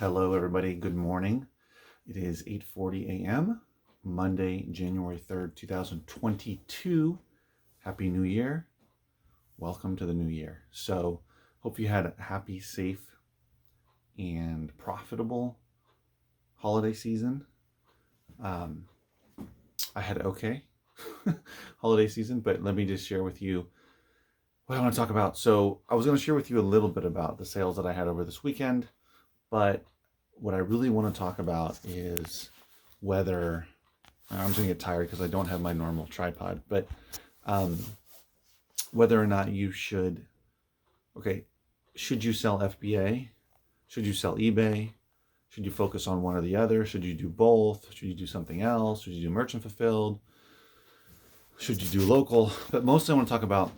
Hello, everybody. Good morning. It is 8:40 a.m., Monday, January 3rd, 2022. Happy New Year. Welcome to the new year. So, hope you had a happy, safe, and profitable holiday season. I had okay holiday season, but let me just share with you what I want to talk about. So, I was going to share with you a little bit about the sales that I had over this weekend, but what I really want to talk about is whether I'm just going to get tired because I don't have my normal tripod, but whether or not you should, should you sell FBA? Should you sell eBay? Should you focus on one or the other? Should you do both? Should you do something else? Should you do merchant fulfilled? Should you do local? But mostly I want to talk about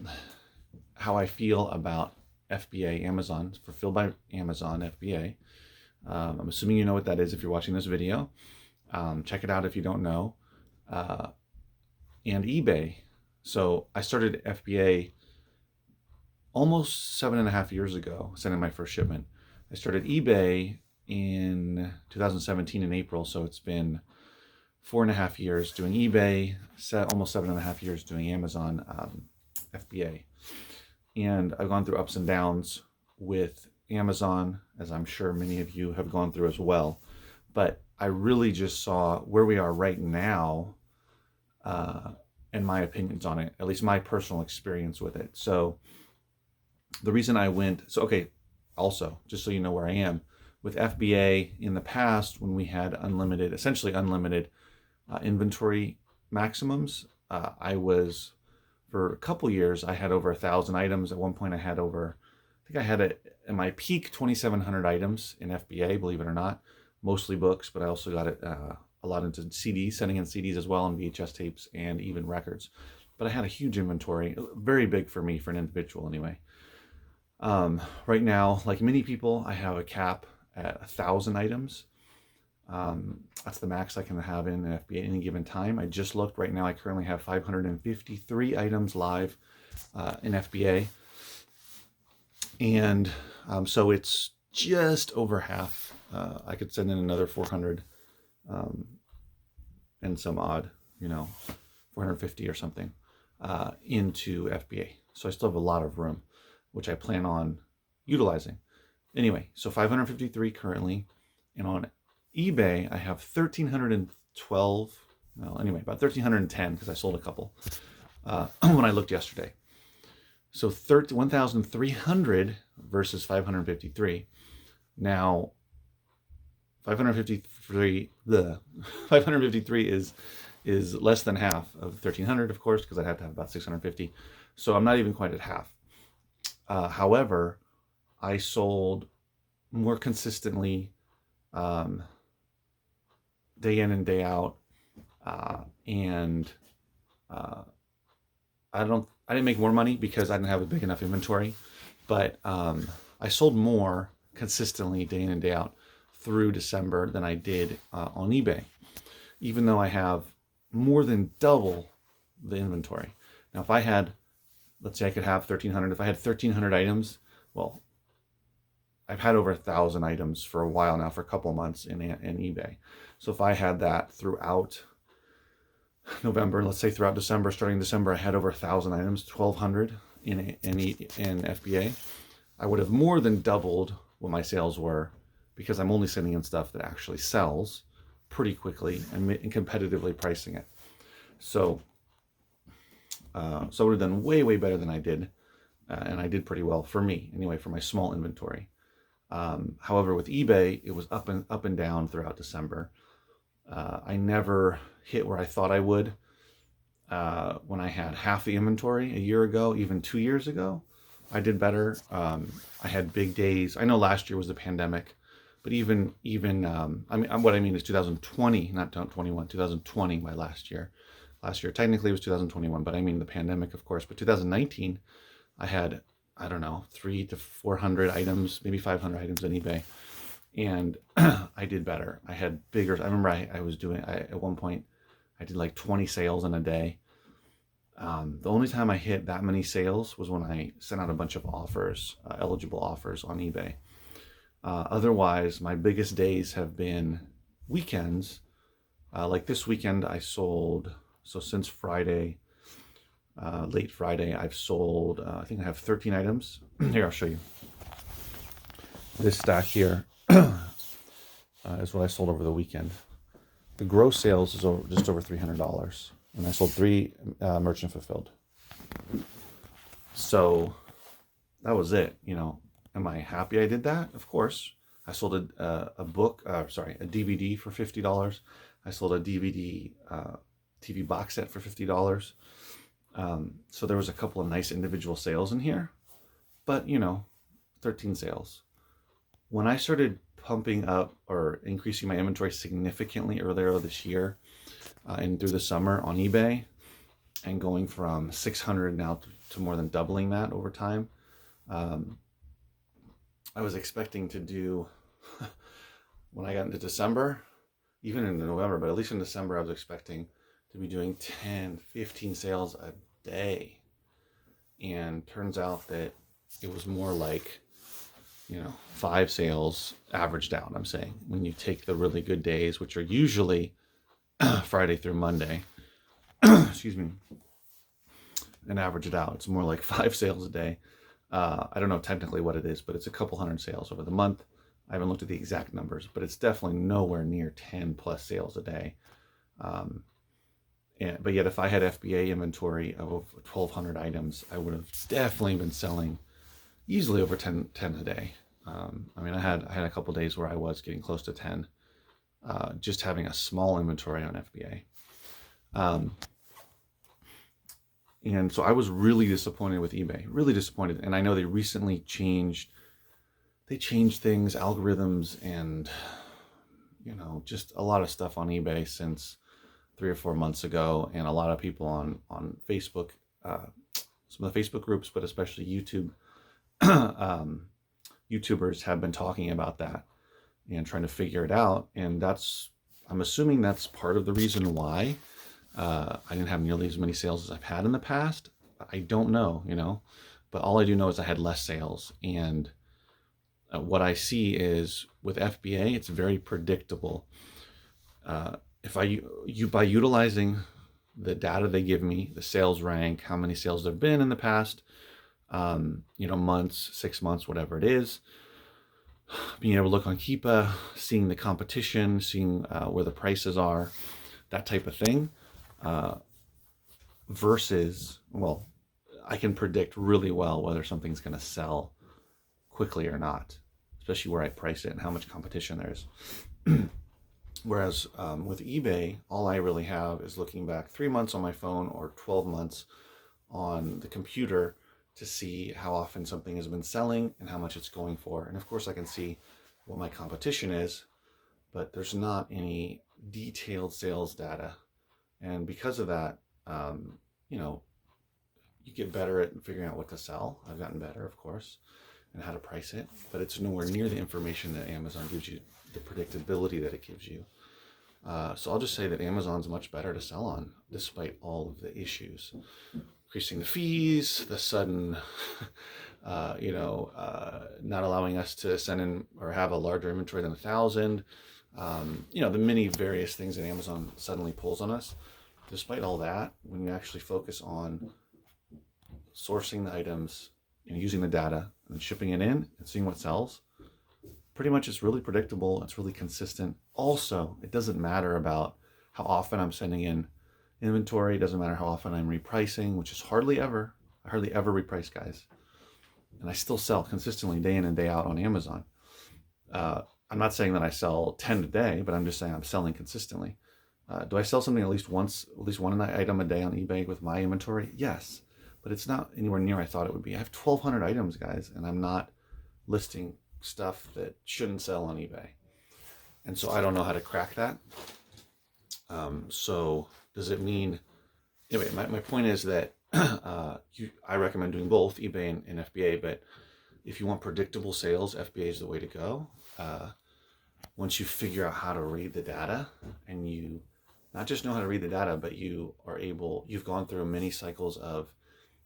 how I feel about FBA, Amazon, fulfilled by Amazon, FBA. I'm assuming you know what that is if you're watching this video. Check it out if you don't know. And eBay. So I started FBA almost 7.5 years ago, sending my first shipment. I started eBay in 2017 in April, so it's been 4.5 years doing eBay, almost 7.5 years doing Amazon FBA. And I've gone through ups and downs with Amazon, as I'm sure many of you have gone through as well. But I really just saw where we are right now and my opinions on it, at least my personal experience with it. So the reason I went, also, just so you know where I am, with FBA in the past, when we had essentially unlimited inventory maximums, for a couple years, I had over 1,000 items. At one point, I had at my peak, 2,700 items in FBA, believe it or not, mostly books, but I also got it a lot into CDs, sending in CDs as well, and VHS tapes, and even records. But I had a huge inventory, very big for me, for an individual anyway. Right now, like many people, I have a cap at 1,000 items. That's the max I can have in FBA at any given time. I just looked right now. I currently have 553 items live in FBA. And so it's just over half. I could send in another 400 and some odd, 450 or something into FBA. So I still have a lot of room, which I plan on utilizing. Anyway, so 553 currently. And on eBay, I have 1,312. Well, anyway, about 1,310 because I sold a couple when I looked yesterday. So 1,300 versus 553. Now, 553 is less than half of 1,300, of course, because I'd have to have about 650. So I'm not even quite at half. However, I sold more consistently day in and day out, and I didn't make more money because I didn't have a big enough inventory, but I sold more consistently day in and day out through December than I did on eBay, even though I have more than double the inventory. Now, if I had, let's say I could have 1,300, if I had 1,300 items, well, I've had over 1,000 items for a while now, for a couple of months in eBay. So if I had that throughout November, let's say throughout December, starting December, I had over 1,000 items, 1,200 in FBA. I would have more than doubled what my sales were because I'm only sending in stuff that actually sells pretty quickly and competitively pricing it. So I would have done way, way better than I did. And I did pretty well for me, anyway, for my small inventory. However, with eBay, it was up and down throughout December. I never hit where I thought I would when I had half the inventory a year ago, even 2 years ago. I did better. I had big days. I know last year was the pandemic, but even what I mean is 2020, not 2021, 2020, my last year. Last year technically was 2021, but I mean the pandemic, of course. But 2019, I had, I don't know, 300 to 400 items, maybe 500 items on eBay. And I did better. I had bigger, I remember at one point, I did like 20 sales in a day. The only time I hit that many sales was when I sent out a bunch of offers, eligible offers on eBay. Otherwise, my biggest days have been weekends. Like this weekend, I sold, so since Friday, late Friday, I've sold, I think I have 13 items. Here, I'll show you. This stack here is what I sold over the weekend. The gross sales is just over $300, and I sold 3 merchant fulfilled. So that was it. Am I happy I did that? Of course. I sold a DVD for $50. I sold a DVD TV box set for $50. So there was a couple of nice individual sales in here, but 13 sales. When I started pumping up or increasing my inventory significantly earlier this year and through the summer on eBay, and going from 600 now to more than doubling that over time, I was expecting to do, when I got into December, even into November, but at least in December, I was expecting to be doing 10, 15 sales a day. And turns out that it was more like, 5 sales averaged out, I'm saying. When you take the really good days, which are usually Friday through Monday, excuse me, and average it out, it's more like 5 sales a day. I don't know technically what it is, but it's a couple hundred sales over the month. I haven't looked at the exact numbers, but it's definitely nowhere near 10 plus sales a day. But yet if I had FBA inventory of 1,200 items, I would have definitely been selling easily over 10 a day. I had a couple days where I was getting close to 10, just having a small inventory on FBA. And so I was really disappointed with eBay, really disappointed. And I know they recently changed things, algorithms, and, just a lot of stuff on eBay since 3 or 4 months ago. And a lot of people on Facebook, some of the Facebook groups, but especially YouTube, YouTubers have been talking about that and trying to figure it out. And I'm assuming that's part of the reason why I didn't have nearly as many sales as I've had in the past. I don't know, but all I do know is I had less sales. And what I see is with FBA, it's very predictable. By utilizing the data they give me, the sales rank, how many sales there have been in the past, months, 6 months, whatever it is, being able to look on Keepa, seeing the competition, seeing where the prices are, that type of thing, versus, I can predict really well whether something's going to sell quickly or not, especially where I price it and how much competition there is. Whereas with eBay, all I really have is looking back 3 months on my phone or 12 months on the computer to see how often something has been selling and how much it's going for. And of course I can see what my competition is, but there's not any detailed sales data. And because of that, you get better at figuring out what to sell. I've gotten better, of course, and how to price it, but it's nowhere near the information that Amazon gives you, the predictability that it gives you. So I'll just say that Amazon's much better to sell on, despite all of the issues. Increasing the fees, the sudden, not allowing us to send in or have a larger inventory than 1,000, the many various things that Amazon suddenly pulls on us. Despite all that, when you actually focus on sourcing the items and using the data and shipping it in and seeing what sells, pretty much it's really predictable. It's really consistent. Also, it doesn't matter about how often I'm sending in inventory. It doesn't matter how often I'm repricing, which is hardly ever. I hardly ever reprice, guys. And I still sell consistently day in and day out on Amazon. I'm not saying that I sell 10 a day, but I'm just saying I'm selling consistently. Do I sell something at least one item a day on eBay with my inventory? Yes, but it's not anywhere near I thought it would be. I have 1,200 items, guys, and I'm not listing stuff that shouldn't sell on eBay. And so I don't know how to crack that. So does it mean, anyway, my point is that I recommend doing both eBay and FBA, but if you want predictable sales, FBA is the way to go. Once you figure out how to read the data, and you not just know how to read the data, but you've gone through many cycles of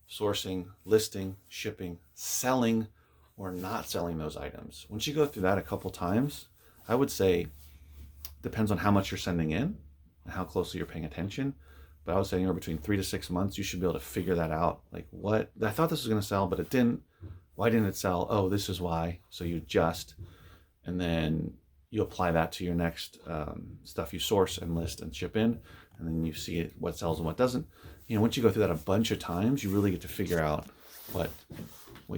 sourcing, listing, shipping, selling, or not selling those items. Once you go through that a couple times, I would say, depends on how much you're sending in and how closely you're paying attention. But I would say anywhere between 3 to 6 months, you should be able to figure that out. Like, what, I thought this was going to sell, but it didn't. Why didn't it sell? Oh, this is why. So you adjust, and then you apply that to your next stuff you source and list and ship in, and then you see it, what sells and what doesn't. You know, once you go through that a bunch of times, you really get to figure out what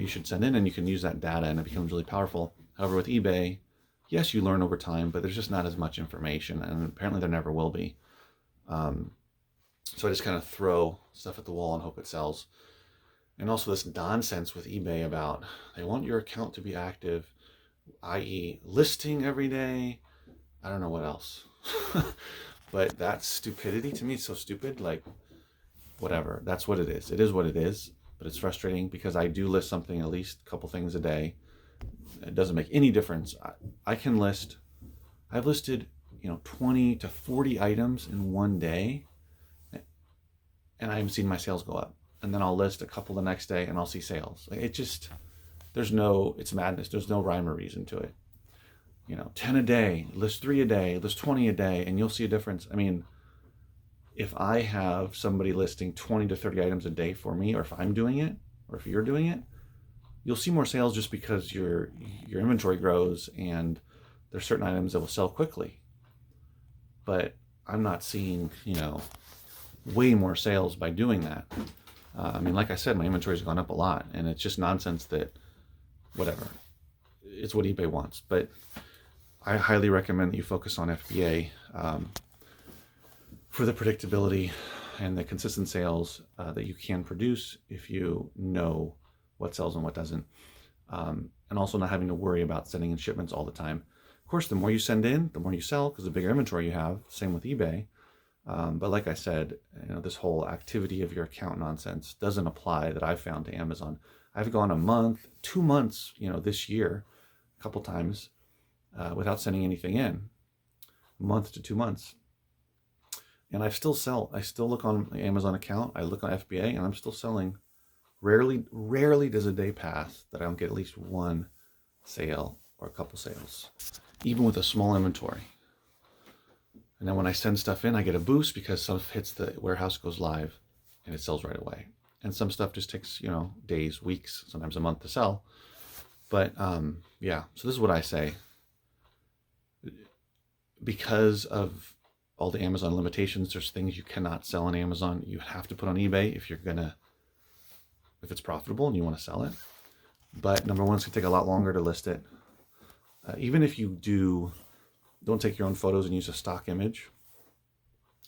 you should send in, and you can use that data, and it becomes really powerful. However, with eBay, yes, you learn over time, but there's just not as much information, and apparently there never will be. So I just kind of throw stuff at the wall and hope it sells. And also this nonsense with eBay about they want your account to be active, i.e. listing every day. I don't know what else. But that stupidity to me is so stupid. Like, whatever. That's what it is. It is what it is. But it's frustrating because I do list something, at least a couple things a day. It doesn't make any difference. I can list, I've listed, 20 to 40 items in one day, and I haven't seen my sales go up. And then I'll list a couple the next day and I'll see sales. Like, it just, it's madness. There's no rhyme or reason to it. 10 a day, list 3 a day, list 20 a day, and you'll see a difference. I mean, if I have somebody listing 20 to 30 items a day for me, or if I'm doing it, or if you're doing it, you'll see more sales just because your inventory grows and there's certain items that will sell quickly. But I'm not seeing, way more sales by doing that. I mean, like I said, my inventory's gone up a lot, and it's just nonsense that, whatever, it's what eBay wants. But I highly recommend that you focus on FBA for the predictability and the consistent sales that you can produce if you know what sells and what doesn't. And also not having to worry about sending in shipments all the time. Of course, the more you send in, the more you sell, because the bigger inventory you have. Same with eBay. But like I said, this whole activity of your account nonsense doesn't apply that I've found to Amazon. I've gone a month, 2 months, this year, a couple times, without sending anything in, a month to 2 months. And I still sell. I still look on the Amazon account. I look on FBA, and I'm still selling. Rarely does a day pass that I don't get at least one sale or a couple sales, even with a small inventory. And then when I send stuff in, I get a boost because stuff hits the warehouse, goes live, and it sells right away. And some stuff just takes, days, weeks, sometimes a month to sell. But yeah, so this is what I say. Because of all the Amazon limitations, there's things you cannot sell on Amazon. You have to put on eBay if it's profitable and you want to sell it. But number one, it's going to take a lot longer to list it. Even if you don't take your own photos and use a stock image,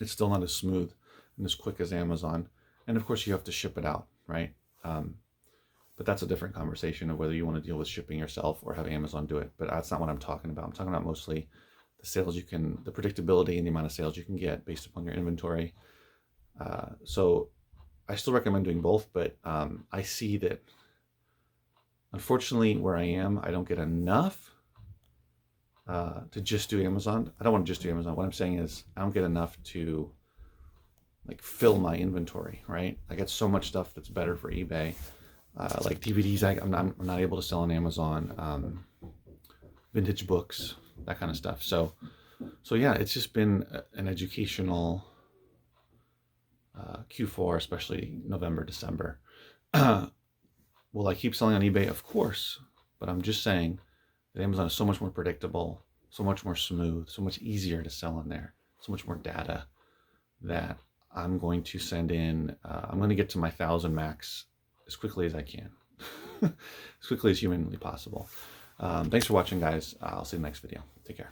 it's still not as smooth and as quick as Amazon. And of course you have to ship it out, right? But that's a different conversation of whether you want to deal with shipping yourself or have Amazon do it. But that's not what I'm talking about. I'm talking about mostly the sales the predictability and the amount of sales you can get based upon your inventory. So I still recommend doing both, but I see that unfortunately where I am, I don't get enough to just do Amazon. I don't want to just do Amazon. What I'm saying is I don't get enough to fill my inventory, right? I get so much stuff that's better for eBay, like DVDs. I'm not able to sell on Amazon, vintage books, that kind of stuff. So yeah, it's just been an educational Q4, especially November, December. Will I keep selling on eBay? Of course, but I'm just saying that Amazon is so much more predictable, so much more smooth, so much easier to sell on there, so much more data that I'm going to send in. I'm going to get to my 1,000 max as quickly as I can, as quickly as humanly possible. Thanks for watching, guys. I'll see you in the next video. Take care.